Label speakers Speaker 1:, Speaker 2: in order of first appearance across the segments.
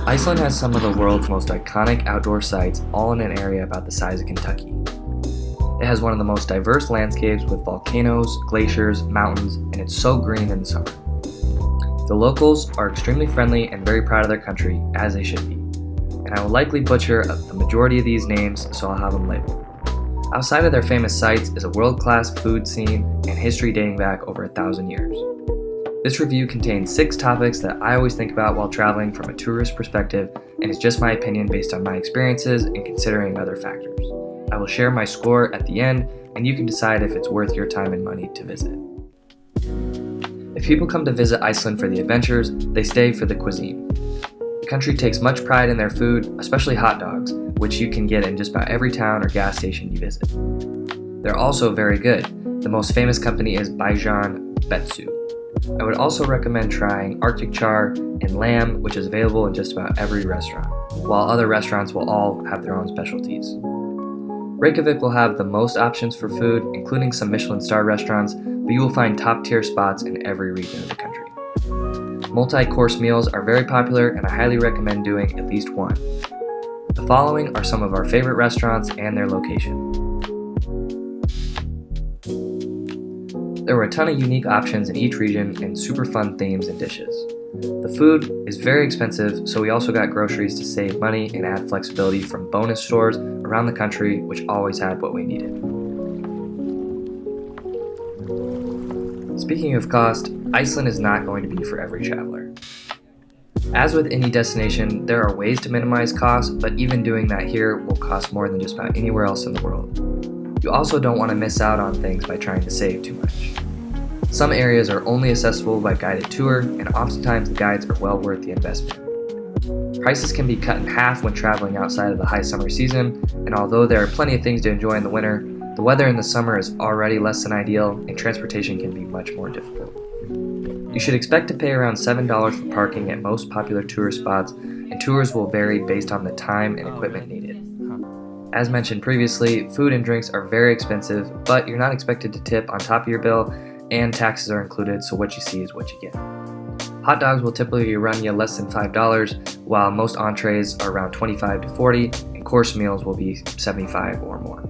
Speaker 1: Iceland has some of the world's most iconic outdoor sites, all in an area about the size of Kentucky. It has one of the most diverse landscapes with volcanoes, glaciers, mountains, and it's so green in the summer. The locals are extremely friendly and very proud of their country, as they should be. And I will likely butcher the majority of these names, so I'll have them labeled. Outside of their famous sites is a world-class food scene and history dating back over 1,000 years. This review contains 6 topics that I always think about while traveling from a tourist perspective, and it's just my opinion based on my experiences and considering other factors. I will share my score at the end, and you can decide if it's worth your time and money to visit. If people come to visit Iceland for the adventures, they stay for the cuisine. The country takes much pride in their food, especially hot dogs, which you can get in just about every town or gas station you visit. They're also very good. The most famous company is Bæjarn Betsu. I would also recommend trying Arctic char and lamb, which is available in just about every restaurant, while other restaurants will all have their own specialties. Reykjavik will have the most options for food, including some Michelin-star restaurants, but you will find top-tier spots in every region of the country. Multi-course meals are very popular, and I highly recommend doing at least one. The following are some of our favorite restaurants and their location. There were a ton of unique options in each region and super fun themes and dishes. The food is very expensive, so we also got groceries to save money and add flexibility from bonus stores around the country, which always had what we needed. Speaking of cost, Iceland is not going to be for every traveler. As with any destination, there are ways to minimize costs, but even doing that here will cost more than just about anywhere else in the world. You also don't want to miss out on things by trying to save too much. Some areas are only accessible by guided tour, and oftentimes the guides are well worth the investment. Prices can be cut in half when traveling outside of the high summer season, and although there are plenty of things to enjoy in the winter, the weather in the summer is already less than ideal, and transportation can be much more difficult. You should expect to pay around $7 for parking at most popular tourist spots, and tours will vary based on the time and equipment needed. As mentioned previously, food and drinks are very expensive, but you're not expected to tip on top of your bill, and taxes are included, so what you see is what you get. Hot dogs will typically run you less than $5, while most entrees are around $25 to $40, and course meals will be $75 or more.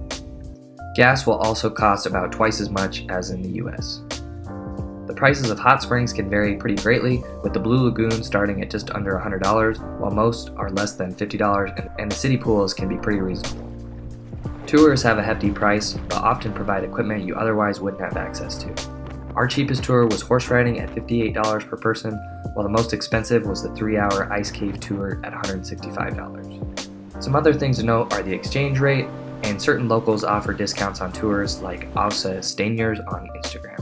Speaker 1: Gas will also cost about twice as much as in the US. The prices of hot springs can vary pretty greatly, with the Blue Lagoon starting at just under $100, while most are less than $50, and the city pools can be pretty reasonable. Tours have a hefty price, but often provide equipment you otherwise wouldn't have access to. Our cheapest tour was horse riding at $58 per person, while the most expensive was the 3-hour ice cave tour at $165. Some other things to note are the exchange rate, and certain locals offer discounts on tours like Asa Steiners on Instagram.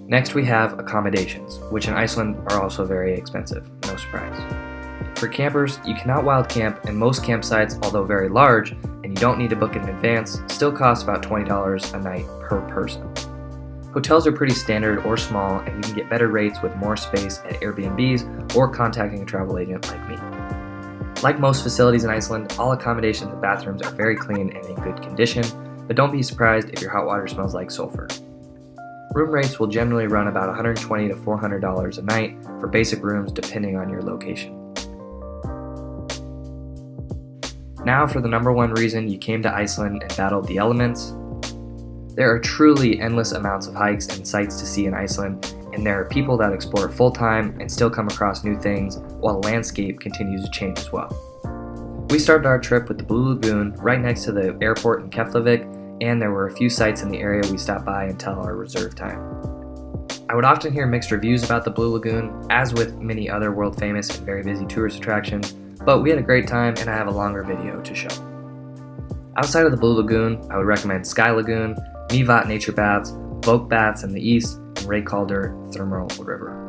Speaker 1: Next we have accommodations, which in Iceland are also very expensive, no surprise. For campers, you cannot wild camp, and most campsites, although very large, and you don't need to book in advance, still cost about $20 a night per person. Hotels are pretty standard or small, and you can get better rates with more space at Airbnbs or contacting a travel agent like me. Like most facilities in Iceland, all accommodations and bathrooms are very clean and in good condition, but don't be surprised if your hot water smells like sulfur. Room rates will generally run about $120 to $400 a night for basic rooms depending on your location. Now for the number one reason you came to Iceland and battled the elements. There are truly endless amounts of hikes and sights to see in Iceland, and there are people that explore full time and still come across new things while the landscape continues to change as well. We started our trip with the Blue Lagoon right next to the airport in Keflavik, and there were a few sites in the area we stopped by until our reserve time. I would often hear mixed reviews about the Blue Lagoon, as with many other world famous and very busy tourist attractions, but we had a great time and I have a longer video to show. Outside of the Blue Lagoon, I would recommend Sky Lagoon, Mývatn Nature Baths, Vok Baths in the east, and Reykjavík Thermal River.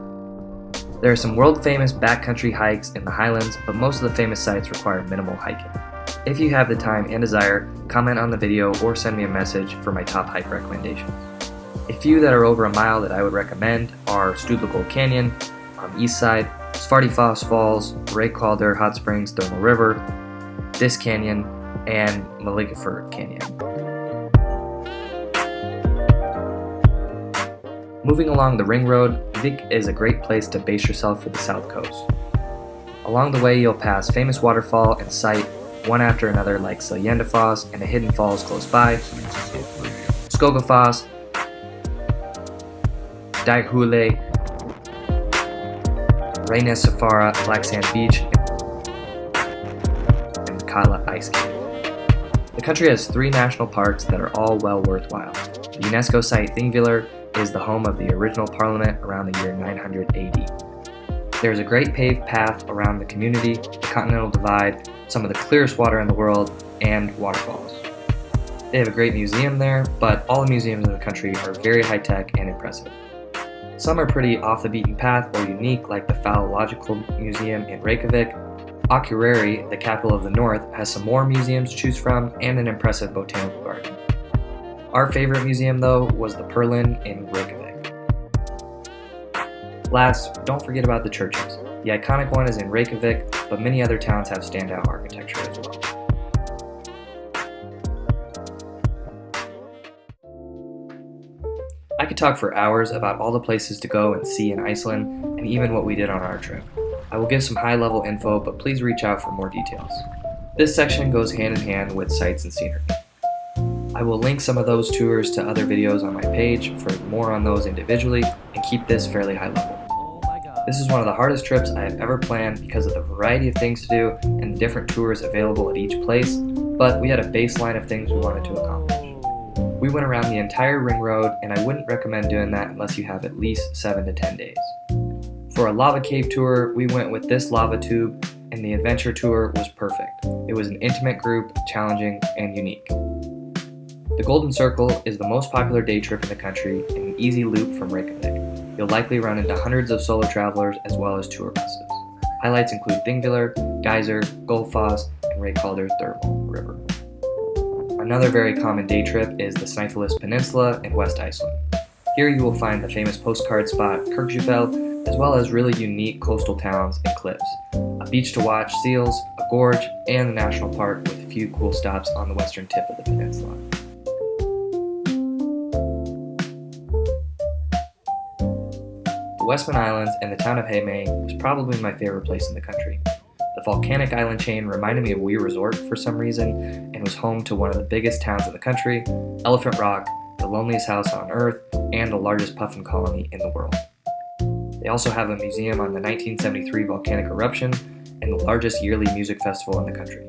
Speaker 1: There are some world famous backcountry hikes in the highlands, but most of the famous sites require minimal hiking. If you have the time and desire, comment on the video or send me a message for my top hike recommendations. A few that are over a mile that I would recommend are Stuðlaberg Canyon on the east side, Svartifoss Falls, Reykjavík Hot Springs Thermal River, this canyon, and Maliggafjörður Canyon. Moving along the ring road, Vik is a great place to base yourself for the south coast. Along the way, you'll pass famous waterfall and sight one after another like Seljendefoss and the hidden falls close by, Skogafoss, Dijkhule, Reynesafara Black Sand Beach, and Kala Ice Cave. The country has 3 national parks that are all well worthwhile. The UNESCO site Thingvellir is the home of the original parliament around the year 900 AD. There is a great paved path around the community, the Continental Divide, some of the clearest water in the world, and waterfalls. They have a great museum there, but all the museums in the country are very high-tech and impressive. Some are pretty off the beaten path or unique, like the Phallological Museum in Reykjavik. Akureyri, the capital of the north, has some more museums to choose from and an impressive botanical garden. Our favorite museum, though, was the Perlin in Reykjavik. Last, don't forget about the churches. The iconic one is in Reykjavik, but many other towns have standout architecture as well. I could talk for hours about all the places to go and see in Iceland, and even what we did on our trip. I will give some high-level info, but please reach out for more details. This section goes hand in hand with sights and scenery. I will link some of those tours to other videos on my page for more on those individually and keep this fairly high level. This is one of the hardest trips I have ever planned because of the variety of things to do and the different tours available at each place, but we had a baseline of things we wanted to accomplish. We went around the entire ring road, and I wouldn't recommend doing that unless you have at least 7 to 10 days. For a lava cave tour, we went with this lava tube, and the adventure tour was perfect. It was an intimate group, challenging, and unique. The Golden Circle is the most popular day trip in the country and an easy loop from Reykjavik. You'll likely run into hundreds of solo travelers as well as tour buses. Highlights include Thingvellir, Geyser, Gullfoss, and Reykjaldur Thermal River. Another very common day trip is the Snæfellsnes Peninsula in West Iceland. Here you will find the famous postcard spot Kirkjufell, as well as really unique coastal towns and cliffs, a beach to watch seals, a gorge, and a national park with a few cool stops on the western tip of the peninsula. The Westman Islands and the town of Heimaey was probably my favorite place in the country. The volcanic island chain reminded me of Wee Resort for some reason and was home to one of the biggest towns in the country, Elephant Rock, the loneliest house on Earth, and the largest puffin colony in the world. They also have a museum on the 1973 volcanic eruption and the largest yearly music festival in the country.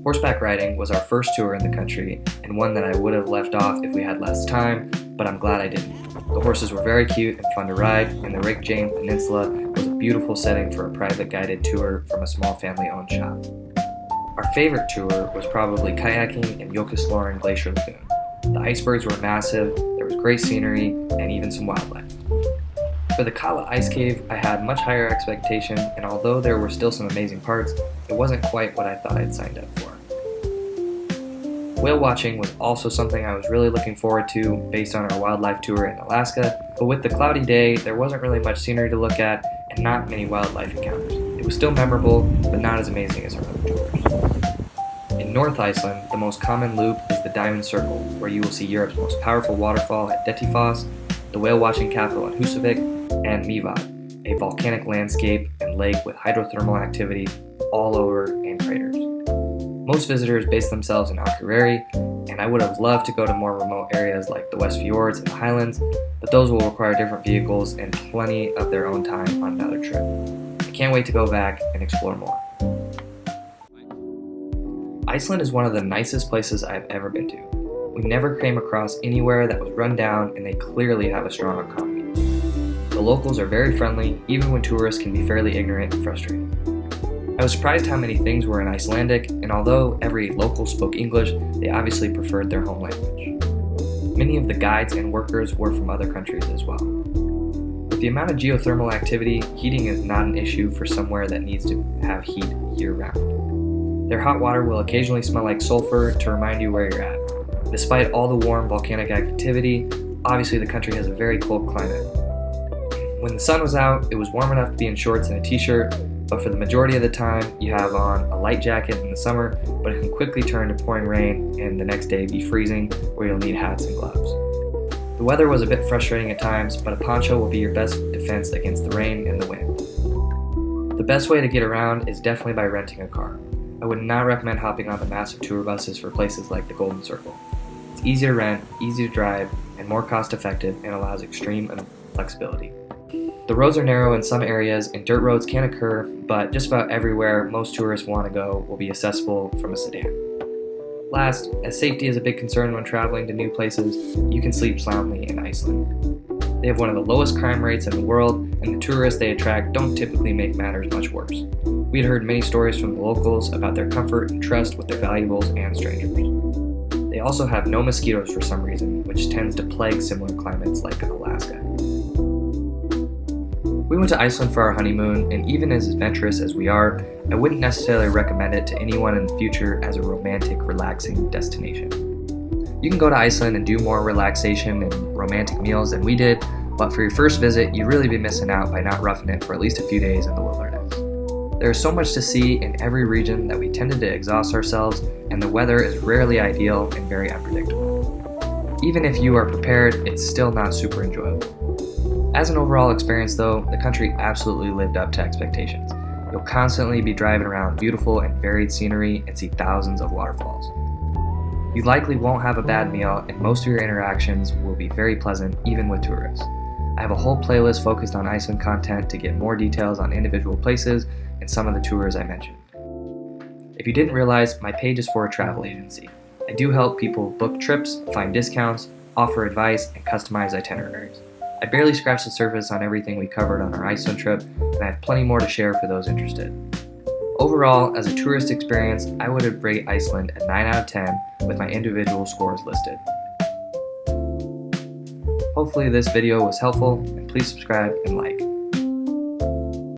Speaker 1: Horseback riding was our first tour in the country and one that I would have left off if we had less time, but I'm glad I didn't. The horses were very cute and fun to ride, and the Reykjane Peninsula was a beautiful setting for a private guided tour from a small family-owned shop. Our favorite tour was probably kayaking in Jökulsárlón Glacier Lagoon. The icebergs were massive, there was great scenery, and even some wildlife. For the Kala Ice Cave, I had much higher expectation, and although there were still some amazing parts, it wasn't quite what I thought I'd signed up for. Whale watching was also something I was really looking forward to based on our wildlife tour in Alaska, but with the cloudy day, there wasn't really much scenery to look at and not many wildlife encounters. It was still memorable, but not as amazing as our other tours. In North Iceland, the most common loop is the Diamond Circle, where you will see Europe's most powerful waterfall at Dettifoss, the whale watching capital in Húsavík, and Mývatn, a volcanic landscape and lake with hydrothermal activity all over and craters. Most visitors base themselves in Akureyri, and I would have loved to go to more remote areas like the West Fjords and the Highlands, but those will require different vehicles and plenty of their own time on another trip. I can't wait to go back and explore more. Iceland is one of the nicest places I've ever been to. We never came across anywhere that was run down, and they clearly have a strong economy. The locals are very friendly, even when tourists can be fairly ignorant and frustrating. I was surprised how many things were in Icelandic, and although every local spoke English, they obviously preferred their home language. Many of the guides and workers were from other countries as well. With the amount of geothermal activity, heating is not an issue for somewhere that needs to have heat year-round. Their hot water will occasionally smell like sulfur to remind you where you're at. Despite all the warm volcanic activity, obviously the country has a very cold climate. When the sun was out, it was warm enough to be in shorts and a t-shirt, but for the majority of the time, you have on a light jacket in the summer, but it can quickly turn to pouring rain and the next day be freezing, where you'll need hats and gloves. The weather was a bit frustrating at times, but a poncho will be your best defense against the rain and the wind. The best way to get around is definitely by renting a car. I would not recommend hopping on the massive tour buses for places like the Golden Circle. It's easy to rent, easy to drive, and more cost effective, and allows extreme flexibility. The roads are narrow in some areas and dirt roads can occur, but just about everywhere most tourists want to go will be accessible from a sedan. Last, as safety is a big concern when traveling to new places, you can sleep soundly in Iceland. They have one of the lowest crime rates in the world, and the tourists they attract don't typically make matters much worse. We had heard many stories from the locals about their comfort and trust with their valuables and strangers. They also have no mosquitoes for some reason, which tends to plague similar climates like Alaska. We went to Iceland for our honeymoon, and even as adventurous as we are, I wouldn't necessarily recommend it to anyone in the future as a romantic, relaxing destination. You can go to Iceland and do more relaxation and romantic meals than we did, but for your first visit, you'd really be missing out by not roughing it for at least a few days in the wilderness. There is so much to see in every region that we tended to exhaust ourselves, and the weather is rarely ideal and very unpredictable. Even if you are prepared, it's still not super enjoyable. As an overall experience though, the country absolutely lived up to expectations. You'll constantly be driving around beautiful and varied scenery and see thousands of waterfalls. You likely won't have a bad meal, and most of your interactions will be very pleasant, even with tourists. I have a whole playlist focused on Iceland content to get more details on individual places and some of the tours I mentioned. If you didn't realize, my page is for a travel agency. I do help people book trips, find discounts, offer advice, and customize itineraries. I barely scratched the surface on everything we covered on our Iceland trip, and I have plenty more to share for those interested. Overall, as a tourist experience, I would rate Iceland a 9 out of 10 with my individual scores listed. Hopefully this video was helpful, and please subscribe and like.